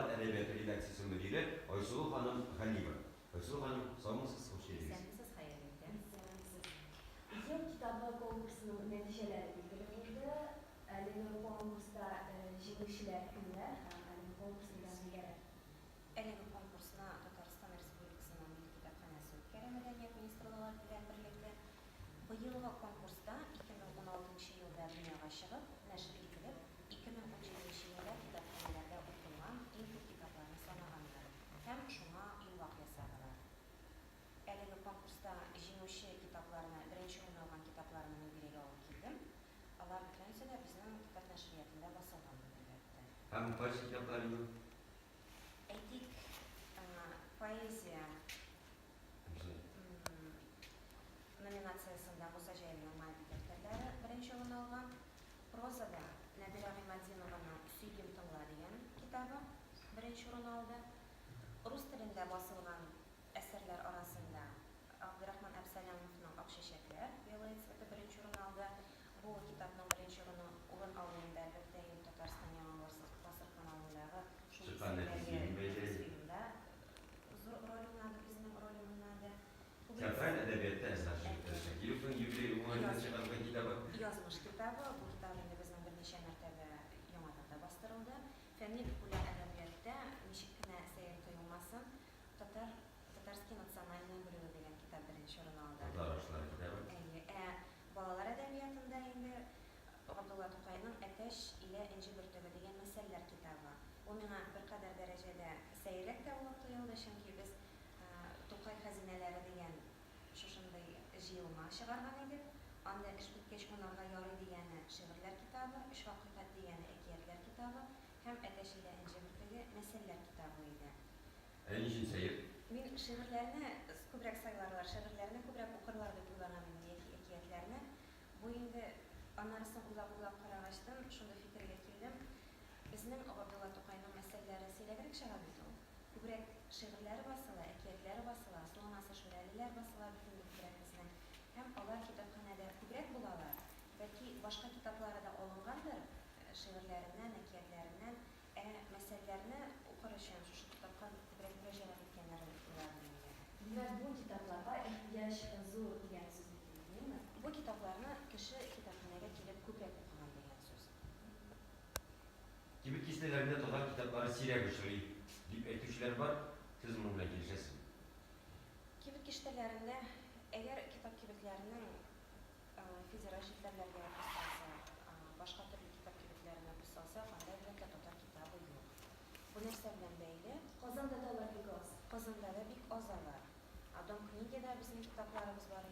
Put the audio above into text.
Çağlar Edebiyatı Redaksiyası Müdürü Aysulu Hanım Halima. Aysulu Hanım, sağ olunuz, hoş geldiniz. Siz hayırlı İzlememsiz. Yıl kitabı konkursunun neticeleri bildirildi. Elini konkursta jingişler kimler? Elini konkursundan biri. Elini konkursuna Tataristan Respublikası'nın Milli Kitaphanesi Ötkere Medeniyet Ministrliği bilen birlikte bu yılғы konkursta 2016 yılda dünyaya çıkıp, neşr edilip, 2017 yılda kitaphanelerde okunan ilk kitaplarını sanaganlar. Hem şuna ilvak yasadılar. Elini konkursta jingişi kitaplarına, birinci olan kitaplarının biri olup kildim. Alar bütünse de bizim kitap neşriyatında basılgan bildirdi. Hem parça kitapları mı? Etik, poeziya nominatsiyasında Musa Ceylin'in Maybi defterleri birinci olan algan. Prozada Nadira Ghimadzinova'nın Süydüm Tınla degan kitabı birinci olan aldı. Rus tilinde basılgan eserler arasında Abdurrahman Absalamov'un Akşeşekler Vilayetsveti birinci olan aldı. Bu kitabın birinci olanı Ulan Avlıyında elbette Tatarstan Yamanvarsız Basır kanalındağı Çıkan neticesini filmde rolünlerdi, bizim rolümünlerdi. Teatral Edebiyatı esaslıdır. Yılın yübüleyi umarında çıkardığı kitabı. Yazmış kitabı, bu kitabın bizden bir neçe mertebe yamadanda bastırıldı. Fenli popüler edebiyatta nişikine seyir tuyulmasın. Tatarski Naциональный bölümü degen kitap birinci oran aldı. Daraşlar kitabı. Balalar edebiyatında indi Abdullah Tokay'ın Ateş ile İnci Bürtübü degen meseleler kitabı. O bana bir kadar derecede seyrek de olup tuyuldu. Çünkü biz Tokay hazineleri degen şuşunday jiyılma çıkargan edik. Anda iş bitkeç onarga yarı degeni şiirler kitabı, Üç Hakikat degeni ekiyetler kitabı, hem Ateş ile İnci Bürtübü meseleler kitabı idi. En için seyir? Men şiirlerini kübrek sayılarlar, şiirlerini kübrek okurlar dep uyganamen ekiyetlerini. Bu indi anarısın ulap karagaçtım, şunda fikirge keldim. Bizning Abdullah Tokay'ın meseleleri seylegerek şagat edi. Kübrek şiirleri basıla, ekiyetleri basıla, sonrası şureliler basıla bütün kübrek bizning. Hem olar kitapxonada kübrek bulalar. Belki başka kitaplara da olungandır şiirlerinden, ekiyetlerinden. Meselelerini okuruşan şu kitaptan kübrek müracaat etkenlerin ularının. Ve bu kitaplara ihtiyaç zor diyen söz edilir, değil mi? Bu kitaplarını kişi kitapxonaya gelip kübrek okuman degan söz. Gibi kişilerinde tutan kitapları Siriya Güçlüğü deyip etkiçiler var. Siz bununla gelişesiniz. Kibik kişilerinde eğer kitap kibiklerinin fizikal şifrelerine kısalsa, başka türlü kitap kibiklerine kısalsa, fanda elbette tutar kitabı yok. Bu neslerden beyli. Kazanda da var bir gaz. Kazında da bir ozalar. Adam knigada bizim kitaplarımız var.